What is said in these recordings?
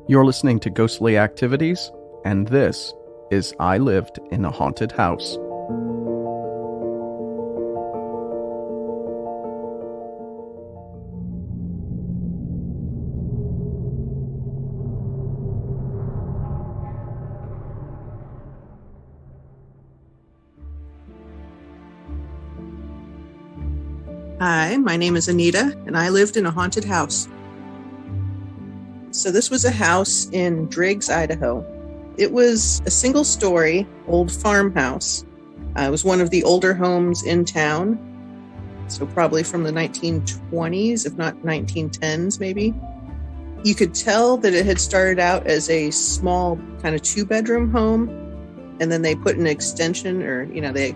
You're listening to Ghostly Activities, and this is I Lived in a Haunted House. Hi, my name is Anita, and I lived in a haunted house. So this was a house in Driggs, Idaho. It was a single-story old farmhouse. It was one of the older homes in town, so probably from the 1920s, if not 1910s maybe. You could tell that it had started out as a small kind of two-bedroom home, and then they put an extension, they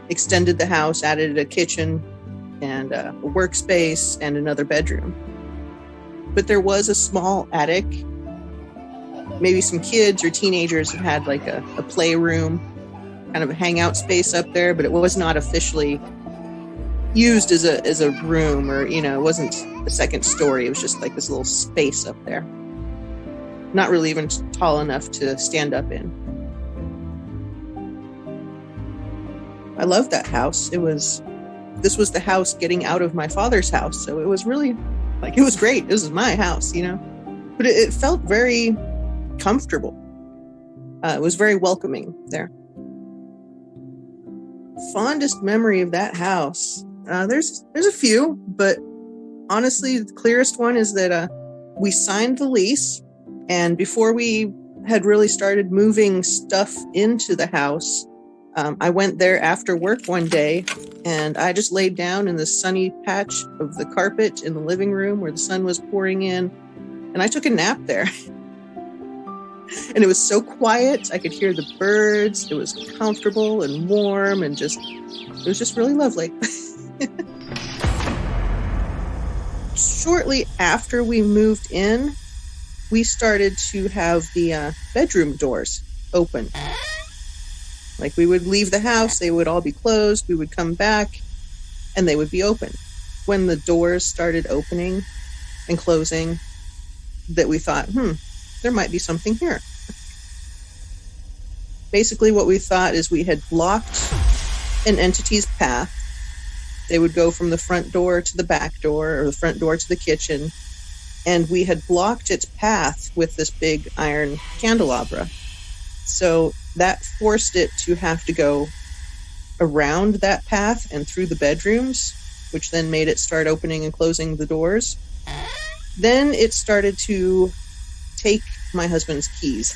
extended the house, added a kitchen, and a workspace and another bedroom. But there was a small attic. Maybe some kids or teenagers had like a playroom, kind of a hangout space up there, but it was not officially used as a room, or it wasn't a second story. It was just like this little space up there, not really even tall enough to stand up in. I loved that house. This was the house getting out of my father's house. So it was really it was great. This is my house, but it felt very comfortable. It was very welcoming there. Fondest memory of that house. There's a few, but honestly, the clearest one is that we signed the lease, and before we had really started moving stuff into the house, I went there after work one day, and I just laid down in the sunny patch of the carpet in the living room where the sun was pouring in, and I took a nap there. And it was so quiet. I could hear the birds. It was comfortable and warm, and it was just really lovely. Shortly after we moved in, we started to have the bedroom doors open. Like, we would leave the house, they would all be closed, we would come back, and they would be open. When the doors started opening and closing, that we thought, there might be something here. Basically, what we thought is we had blocked an entity's path. They would go from the front door to the back door, or the front door to the kitchen, and we had blocked its path with this big iron candelabra. So that forced it to have to go around that path and through the bedrooms, which then made it start opening and closing the doors. Then it started to take my husband's keys.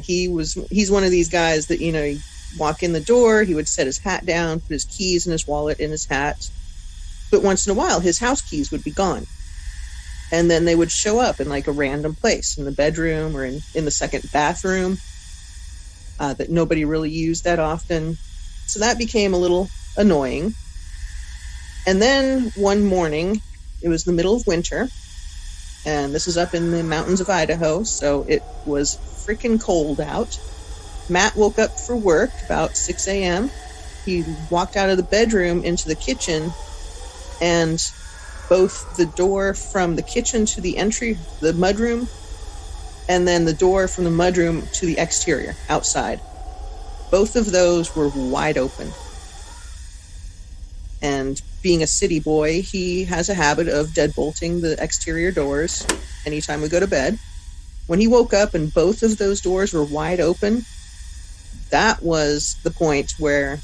He's one of these guys that, you walk in the door, he would set his hat down, put his keys and his wallet in his hat. But once in a while, his house keys would be gone. And then they would show up in like a random place in the bedroom or in the second bathroom that nobody really used that often. So that became a little annoying. And then one morning, it was the middle of winter, and this is up in the mountains of Idaho, so it was freaking cold out. Matt woke up for work about 6 a.m. He walked out of the bedroom into the kitchen, and both the door from the kitchen to the entry, the mudroom, and then the door from the mudroom to the exterior, outside. Both of those were wide open. And being a city boy, he has a habit of deadbolting the exterior doors anytime we go to bed. When he woke up and both of those doors were wide open, that was the point where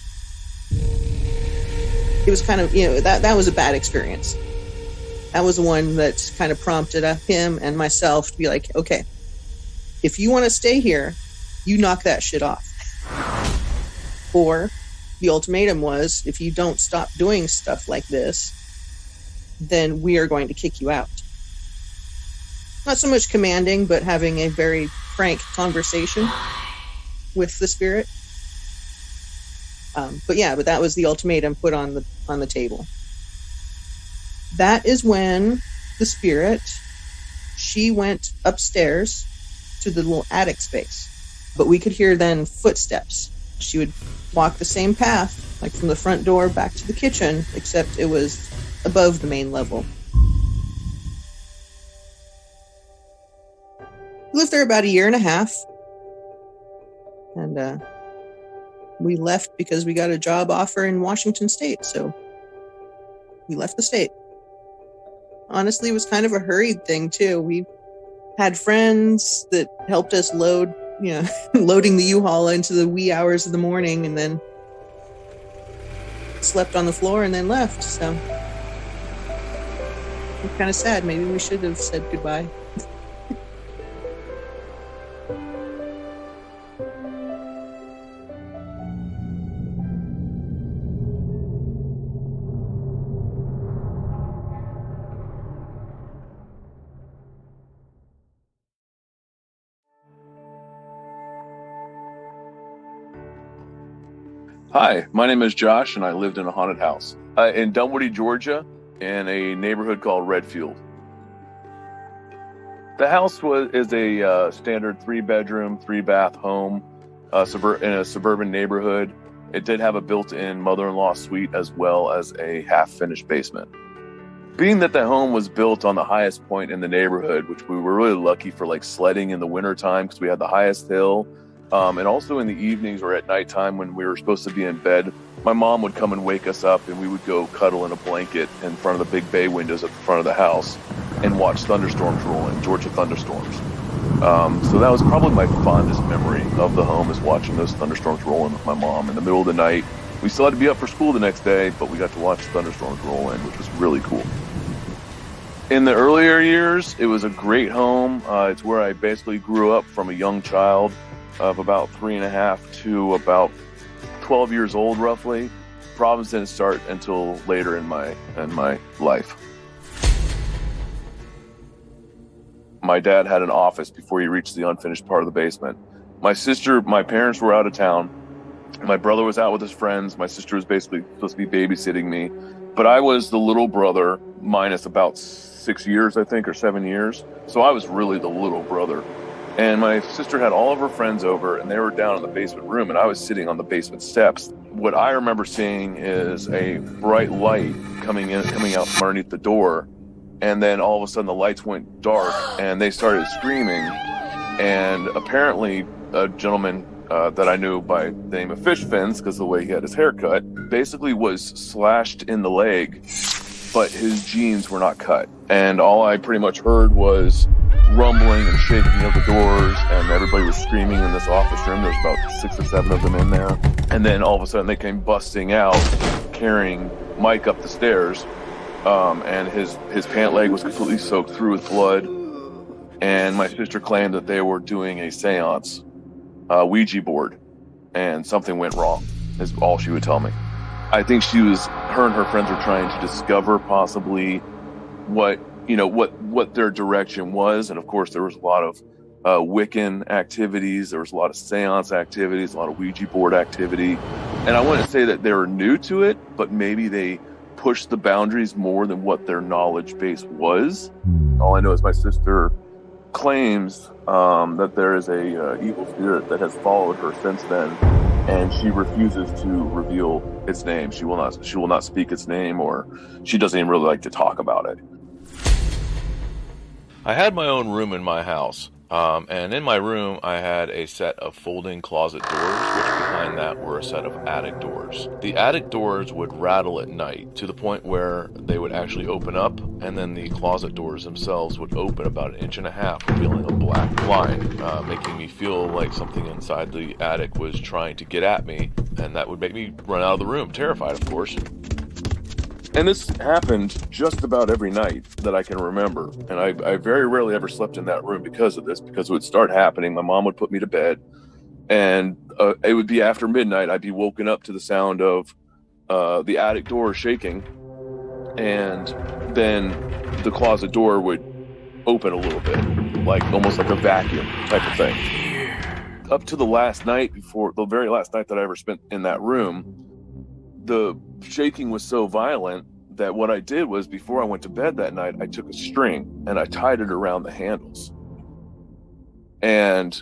it was kind of, that was a bad experience. That was the one that kind of prompted him and myself to be like, okay, if you want to stay here, you knock that shit off. Or the ultimatum was, if you don't stop doing stuff like this, then we are going to kick you out. Not so much commanding, but having a very frank conversation with the spirit. But that was the ultimatum put on the table. That is when the spirit, she went upstairs to the little attic space. But we could hear then footsteps. She would walk the same path, like from the front door back to the kitchen, except it was above the main level. lived there about a year and a half. And we left because we got a job offer in Washington State. So we left the state. Honestly, it was kind of a hurried thing, too. We had friends that helped us load, loading the U-Haul into the wee hours of the morning, and then slept on the floor and then left. So it's kind of sad. Maybe we should have said goodbye. Hi, my name is Josh, and I lived in a haunted house in Dunwoody, Georgia, in a neighborhood called Redfield. The house is a standard 3-bedroom, 3-bath home in a suburban neighborhood. It did have a built-in mother-in-law suite as well as a half-finished basement. Being that the home was built on the highest point in the neighborhood, which we were really lucky for, like sledding in the wintertime because we had the highest hill. And also in the evenings or at nighttime when we were supposed to be in bed, my mom would come and wake us up, and we would go cuddle in a blanket in front of the big bay windows at the front of the house and watch thunderstorms roll in, Georgia thunderstorms. So that was probably my fondest memory of the home, is watching those thunderstorms roll in with my mom in the middle of the night. We still had to be up for school the next day, but we got to watch thunderstorms roll in, which was really cool. In the earlier years, it was a great home. It's where I basically grew up from a young child of about 3.5 to about 12 years old, roughly. Problems didn't start until later in my life. My dad had an office before he reached the unfinished part of the basement. My parents were out of town. My brother was out with his friends. My sister was basically supposed to be babysitting me. But I was the little brother, minus about 6 years, I think, or 7 years. So I was really the little brother. And my sister had all of her friends over, and they were down in the basement room, and I was sitting on the basement steps. What I remember seeing is a bright light coming out from underneath the door, and then all of a sudden the lights went dark, and they started screaming. And apparently a gentleman that I knew by the name of Fish Fins, because the way he had his haircut, basically was slashed in the leg, but his jeans were not cut. And all I pretty much heard was rumbling and shaking of the doors, and everybody was screaming in this office room. There's about 6 or 7 of them in there. And then all of a sudden they came busting out, carrying Mike up the stairs, and his pant leg was completely soaked through with blood. And my sister claimed that they were doing a seance, Ouija board, and something went wrong, is all she would tell me. I think her and her friends were trying to discover possibly what their direction was. And of course there was a lot of Wiccan activities, there was a lot of seance activities, a lot of Ouija board activity. And I wouldn't say that they were new to it, but maybe they pushed the boundaries more than what their knowledge base was. All I know is my sister claims that there is a evil spirit that has followed her since then, and she refuses to reveal its name. She will not speak its name, or she doesn't even really like to talk about it. I had my own room in my house, and in my room I had a set of folding closet doors, which behind that were a set of attic doors. The attic doors would rattle at night to the point where they would actually open up, and then the closet doors themselves would open about 1.5 inches, revealing a black line, making me feel like something inside the attic was trying to get at me, and that would make me run out of the room, terrified, of course. And this happened just about every night that I can remember. And I very rarely ever slept in that room because of this, because it would start happening. My mom would put me to bed, and it would be after midnight. I'd be woken up to the sound of the attic door shaking, and then the closet door would open a little bit, like almost like a vacuum type of thing. Up to the very last night that I ever spent in that room, the shaking was so violent that what I did was, before I went to bed that night, I took a string and I tied it around the handles. And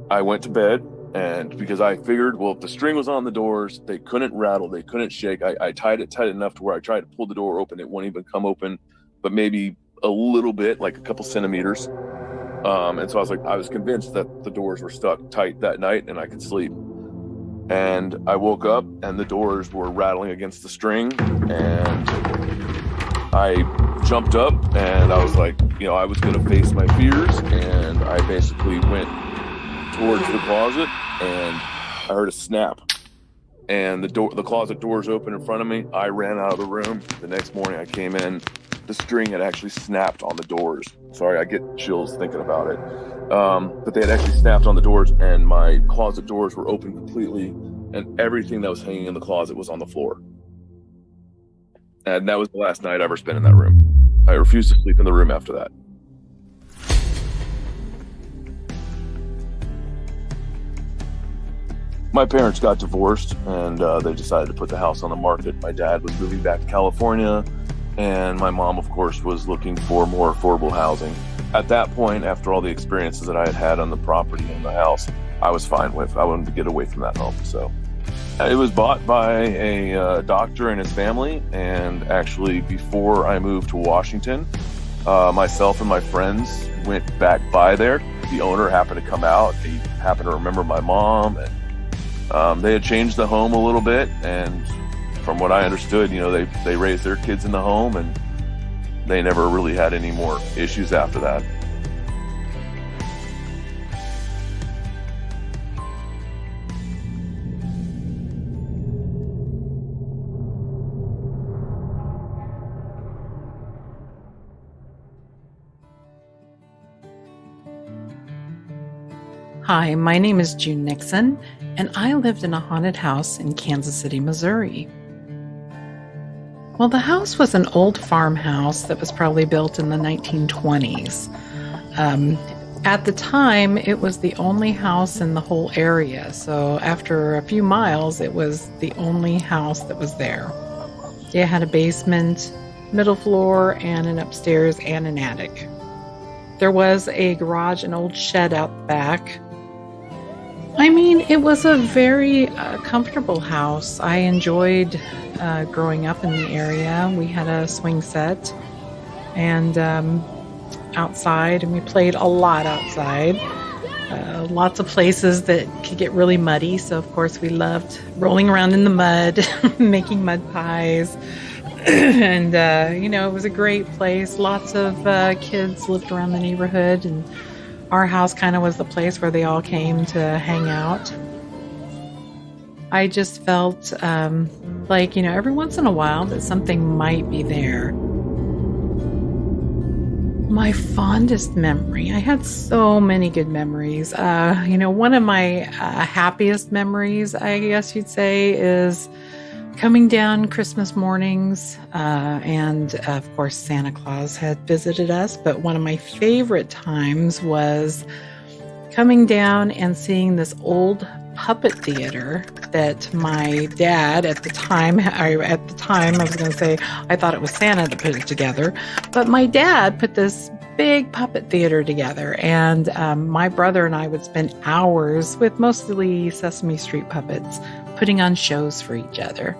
I went to bed, and because I figured, well, if the string was on the doors, they couldn't rattle, they couldn't shake. I tied it tight enough to where I tried to pull the door open. It wouldn't even come open, but maybe a little bit, like a couple centimeters. And so I was convinced that the doors were stuck tight that night and I could sleep. And I woke up and the doors were rattling against the string, and I jumped up and I was like, I was going to face my fears, and I basically went towards the closet and I heard a snap, and the closet doors open in front of me. I ran out of the room. The next morning I came in, the string had actually snapped on the doors. Sorry, I get chills thinking about it. But they had actually snapped on the doors, and my closet doors were open completely, and everything that was hanging in the closet was on the floor. And that was the last night I ever spent in that room. I refused to sleep in the room after that. My parents got divorced, and they decided to put the house on the market. My dad was moving back to California, and my mom, of course, was looking for more affordable housing. At that point, after all the experiences that I had had on the property and the house, I was fine with. I wanted to get away from that home. So it was bought by a doctor and his family. And actually, before I moved to Washington, myself and my friends went back by there. The owner happened to come out. He happened to remember my mom, and they had changed the home a little bit. And from what I understood, they raised their kids in the home, and they never really had any more issues after that. Hi, my name is June Nixon, and I lived in a haunted house in Kansas City, Missouri. Well, the house was an old farmhouse that was probably built in the 1920s. At the time, it was the only house in the whole area. So after a few miles, it was the only house that was there. It had a basement, middle floor, and an upstairs and an attic. There was a garage, an old shed out back. I mean, it was a very comfortable house. I enjoyed growing up in the area. We had a swing set and outside, and we played a lot outside. Lots of places that could get really muddy. So, of course, we loved rolling around in the mud, making mud pies. And, it was a great place. Lots of kids lived around the neighborhood, and our house kind of was the place where they all came to hang out. I just felt like, every once in a while that something might be there. My fondest memory, I had so many good memories. One of my happiest memories, I guess you'd say, is coming down Christmas mornings, and of course Santa Claus had visited us, but one of my favorite times was coming down and seeing this old puppet theater that my dad I was going to say, I thought it was Santa that put it together, but my dad put this big puppet theater together, and my brother and I would spend hours with mostly Sesame Street puppets putting on shows for each other.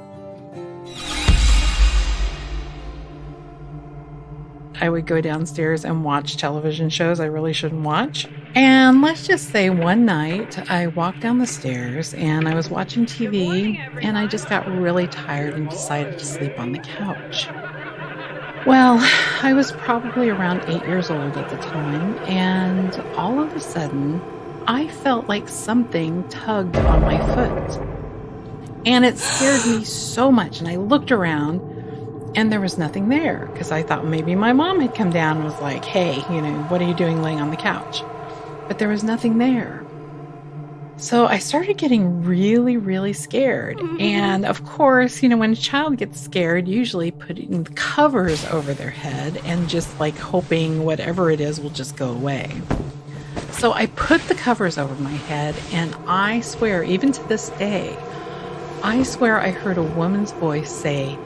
I would go downstairs and watch television shows I really shouldn't watch. And let's just say one night I walked down the stairs and I was watching TV, and I just got really tired and decided to sleep on the couch. Well, I was probably around 8 years old at the time, and all of a sudden I felt like something tugged on my foot. And it scared me so much, and I looked around and there was nothing there, because I thought maybe my mom had come down and was like, hey, what are you doing laying on the couch? But there was nothing there. So I started getting really, really scared. And of course, when a child gets scared, usually putting the covers over their head and just like hoping whatever it is will just go away. So I put the covers over my head, and I swear, even to this day, I swear I heard a woman's voice say,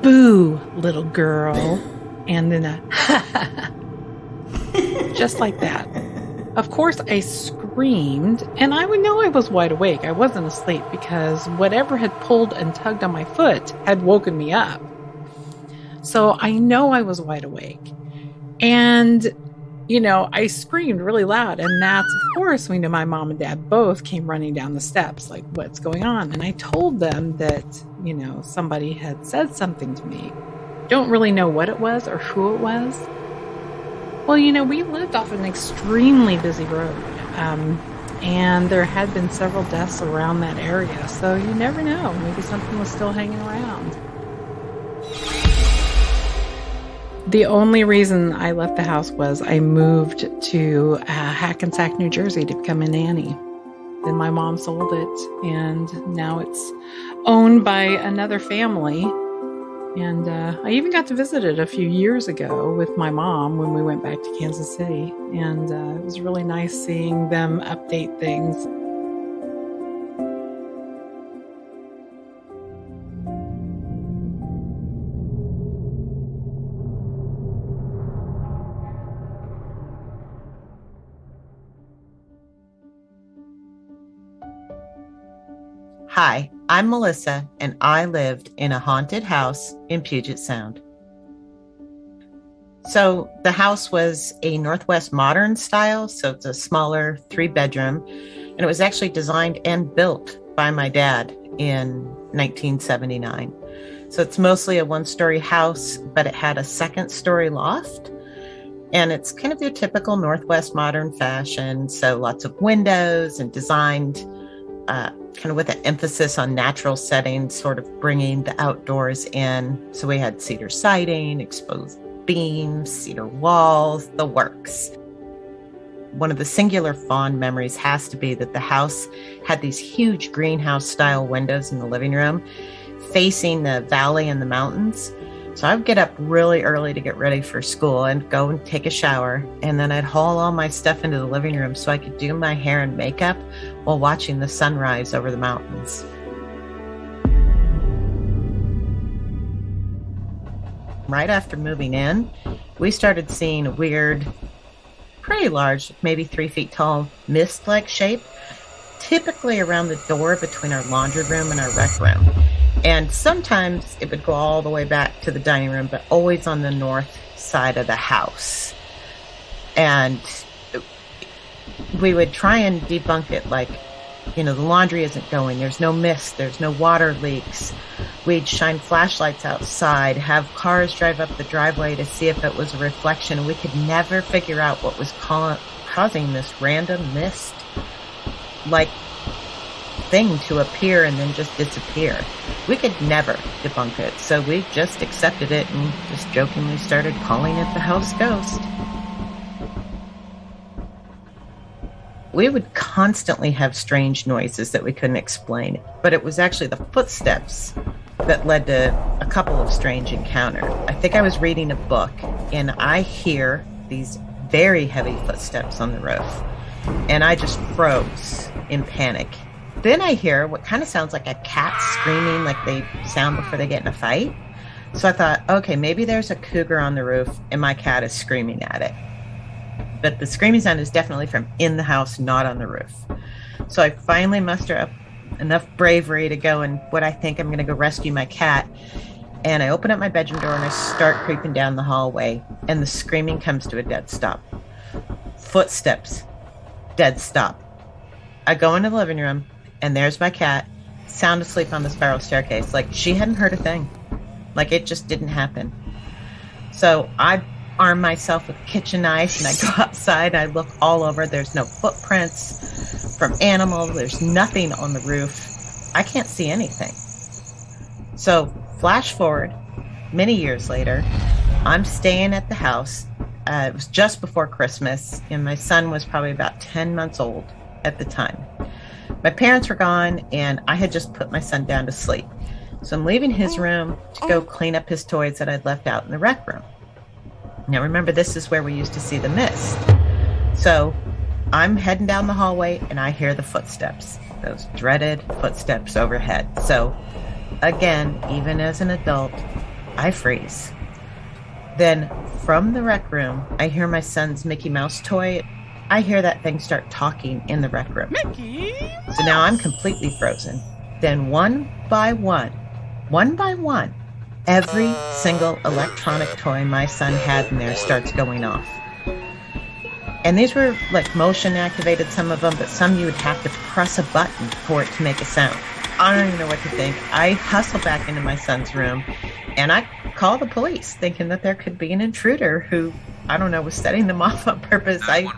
"Boo, little girl," and then a just like that. Of course, I screamed, and I would know I was wide awake. I wasn't asleep, because whatever had pulled and tugged on my foot had woken me up. So I know I was wide awake. And I screamed really loud. And that's, of course, when my mom and dad both came running down the steps, like, what's going on? And I told them that, somebody had said something to me. Don't really know what it was or who it was. Well, we lived off an extremely busy road. And there had been several deaths around that area. So you never know. Maybe something was still hanging around. The only reason I left the house was I moved to Hackensack, New Jersey to become a nanny. Then my mom sold it, and now it's owned by another family. And I even got to visit it a few years ago with my mom when we went back to Kansas City. And it was really nice seeing them update things. Hi, I'm Melissa, and I lived in a haunted house in Puget Sound. So the house was a Northwest modern style, so it's a smaller 3-bedroom, and it was actually designed and built by my dad in 1979. So it's mostly a 1-story house, but it had a 2nd-story loft, and it's kind of your typical Northwest modern fashion, so lots of windows and designed kind of with an emphasis on natural settings, sort of bringing the outdoors in. So we had cedar siding, exposed beams, cedar walls, the works. One of the singular fond memories has to be that the house had these huge greenhouse-style windows in the living room facing the valley and the mountains. So I would get up really early to get ready for school and go and take a shower. And then I'd haul all my stuff into the living room so I could do my hair and makeup while watching the sunrise over the mountains. Right after moving in, we started seeing a weird, pretty large, maybe 3 feet tall, mist-like shape, typically around the door between our laundry room and our rec room. And sometimes it would go all the way back to the dining room, but always on the north side of the house. And we would try and debunk it like, the laundry isn't going. There's no mist. There's no water leaks. We'd shine flashlights outside, have cars drive up the driveway to see if it was a reflection. We could never figure out what was causing this random mist-like thing to appear and then just disappear. We could never debunk it, so we just accepted it and just jokingly started calling it the house ghost. We would constantly have strange noises that we couldn't explain, but it was actually the footsteps that led to a couple of strange encounters. I think I was reading a book and I hear these very heavy footsteps on the roof, and I just froze in panic. Then I hear what kind of sounds like a cat screaming, like they sound before they get in a fight. So I thought, okay, maybe there's a cougar on the roof and my cat is screaming at it. But the screaming sound is definitely from in the house, not on the roof. So I finally muster up enough bravery to go and what I think I'm going to go rescue my cat. And I open up my bedroom door and I start creeping down the hallway. And the screaming comes to a dead stop. Footsteps, dead stop. I go into the living room. And there's my cat, sound asleep on the spiral staircase. Like she hadn't heard a thing. Like it just didn't happen. So I arm myself with a kitchen knife and I go outside and I look all over. There's no footprints from animals. There's nothing on the roof. I can't see anything. So flash forward many years later, I'm staying at the house. It was just before Christmas and my son was probably about 10 months old at the time. My parents were gone, and I had just put my son down to sleep. So I'm leaving his room to go clean up his toys that I'd left out in the rec room. Now, remember, this is where we used to see the mist. So I'm heading down the hallway, and I hear the footsteps, those dreaded footsteps overhead. So, again, even as an adult, I freeze. Then, from the rec room, I hear my son's Mickey Mouse toy. I hear that thing start talking in the rec room. Mickey! So now I'm completely frozen. Then one by one, every single electronic toy my son had in there starts going off. And these were like motion activated, some of them, but some you would have to press a button for it to make a sound. I don't even know what to think. I hustle back into my son's room and I call the police thinking that there could be an intruder who, I don't know, was setting them off on purpose. I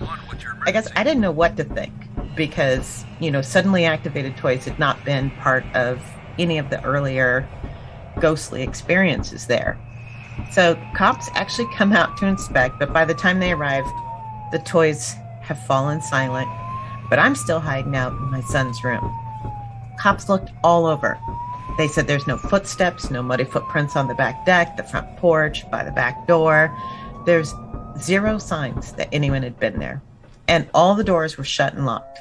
guess I didn't know what to think because, suddenly activated toys had not been part of any of the earlier ghostly experiences there. So cops actually come out to inspect, but by the time they arrive, the toys have fallen silent, but I'm still hiding out in my son's room. Cops looked all over. They said there's no footsteps, no muddy footprints on the back deck, the front porch, by the back door. There's zero signs that anyone had been there. And all the doors were shut and locked.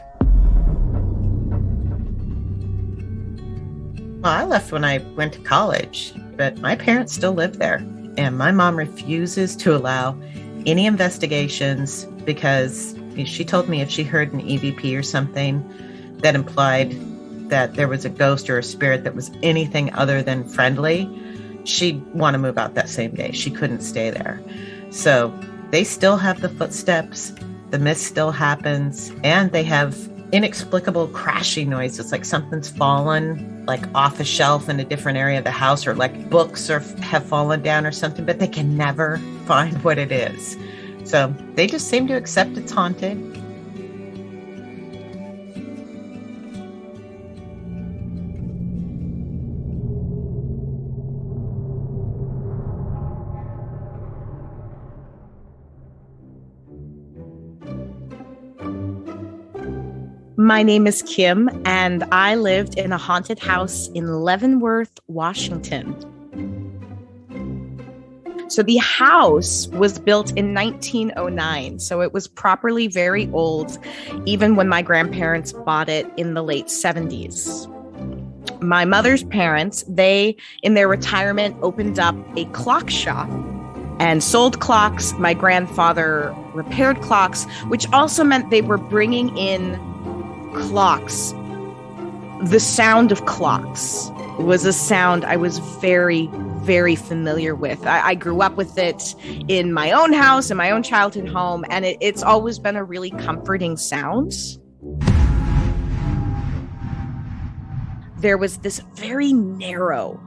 Well, I left when I went to college, but my parents still live there. And my mom refuses to allow any investigations because she told me if she heard an EVP or something that implied that there was a ghost or a spirit that was anything other than friendly, she'd want to move out that same day. She couldn't stay there. So they still have the footsteps, the mist still happens, and they have inexplicable crashing noises, like something's fallen like off a shelf in a different area of the house, or like books have fallen down or something, but they can never find what it is. So they just seem to accept it's haunted. My name is Kim, and I lived in a haunted house in Leavenworth, Washington. So the house was built in 1909, so it was properly very old, even when my grandparents bought it in the late 70s. My mother's parents, they, in their retirement, opened up a clock shop and sold clocks. My grandfather repaired clocks, which also meant they were bringing in clocks. The sound of clocks was a sound I was very, very familiar with. I grew up with it in my own house, in my own childhood home, and it's always been a really comforting sound. There was this very narrow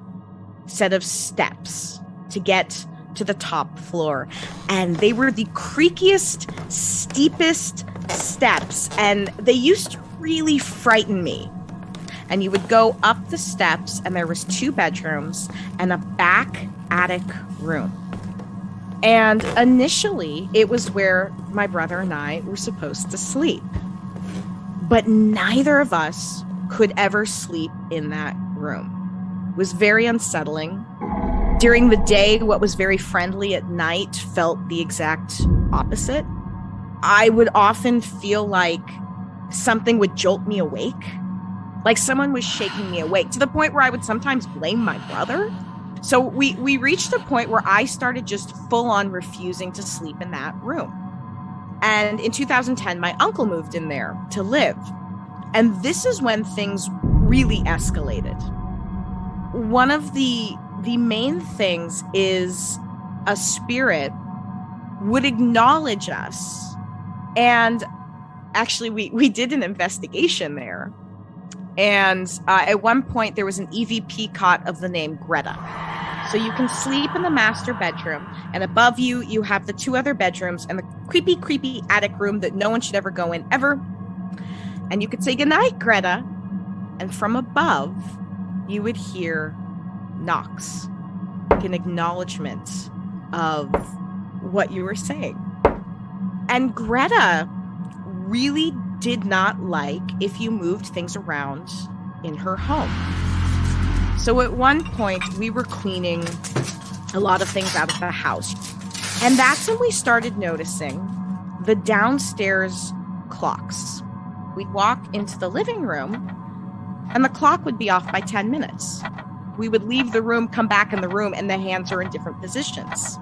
set of steps to get to the top floor, and they were the creakiest, steepest steps, and they used to really frighten me. And you would go up the steps, and there was 2 bedrooms and a back attic room. And initially, it was where my brother and I were supposed to sleep. But neither of us could ever sleep in that room. It was very unsettling. During the day, what was very friendly at night felt the exact opposite. I would often feel like something would jolt me awake. Like someone was shaking me awake, to the point where I would sometimes blame my brother. So we reached a point where I started just full on refusing to sleep in that room. And in 2010, my uncle moved in there to live. And this is when things really escalated. One of the main things is a spirit would acknowledge us. And actually, we did an investigation there. And at one point, there was an EVP cot of the name Greta. So you can sleep in the master bedroom, and above you, you have the 2 other bedrooms and the creepy, creepy attic room that no one should ever go in, ever. And you could say, "Goodnight, Greta." And from above, you would hear knocks, like an acknowledgement of what you were saying. And Greta really did not like if you moved things around in her home. So at one point, we were cleaning a lot of things out of the house. And that's when we started noticing the downstairs clocks. We'd walk into the living room, and the clock would be off by 10 minutes. We would leave the room, come back in the room, and the hands are in different positions.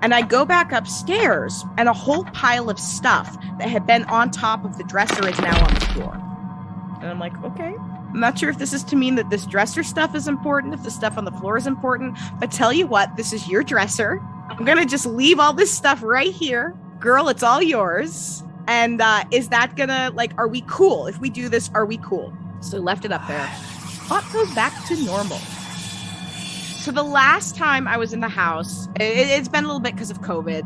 And I go back upstairs, and a whole pile of stuff that had been on top of the dresser is now on the floor. And I'm like, okay. I'm not sure if this is to mean that this dresser stuff is important, if the stuff on the floor is important, but tell you what, this is your dresser. I'm going to just leave all this stuff right here. Girl, it's all yours. And is that gonna, like, are we cool? If we do this, are we cool? So left it up there. Clock goes back to normal. So the last time I was in the house, it's been a little bit because of COVID,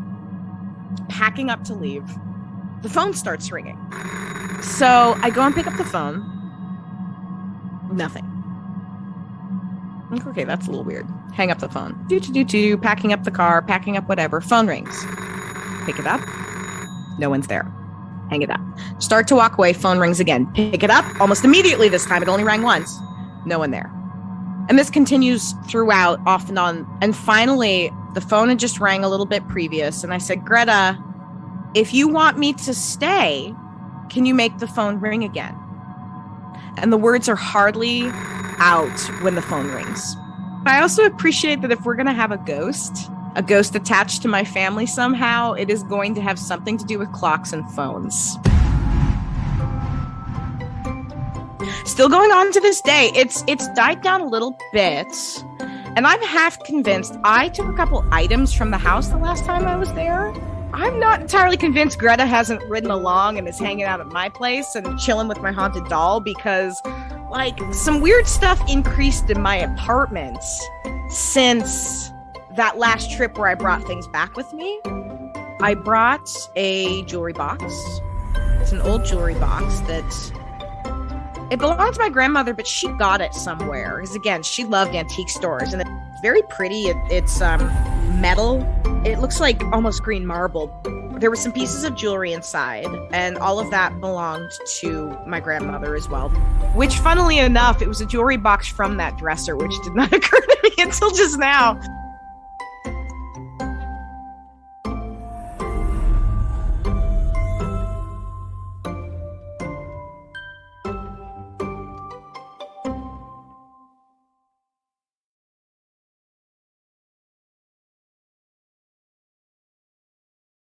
packing up to leave, the phone starts ringing. So I go and pick up the phone. Nothing. Okay, that's a little weird. Hang up the phone. Packing up the car, packing up whatever. Phone rings. Pick it up. No one's there. Hang it up. Start to walk away. Phone rings again. Pick it up. Almost immediately this time. It only rang once. No one there. And this continues throughout, off and on. And finally, the phone had just rang a little bit previous. And I said, Greta, if you want me to stay, can you make the phone ring again? And the words are hardly out when the phone rings. I also appreciate that if we're going to have a ghost attached to my family somehow, it is going to have something to do with clocks and phones. Still going on to this day. It's died down a little bit, and I'm half convinced. I took a couple items from the house the last time I was there. I'm not entirely convinced Greta hasn't ridden along and is hanging out at my place and chilling with my haunted doll, because, like, some weird stuff increased in my apartment since that last trip where I brought things back with me. I brought a jewelry box. It's an old jewelry box that it belonged to my grandmother, but she got it somewhere. Because again, she loved antique stores, and it's very pretty. It's metal. It looks like almost green marble. There were some pieces of jewelry inside, and all of that belonged to my grandmother as well. Which, funnily enough, it was a jewelry box from that dresser, which did not occur to me until just now.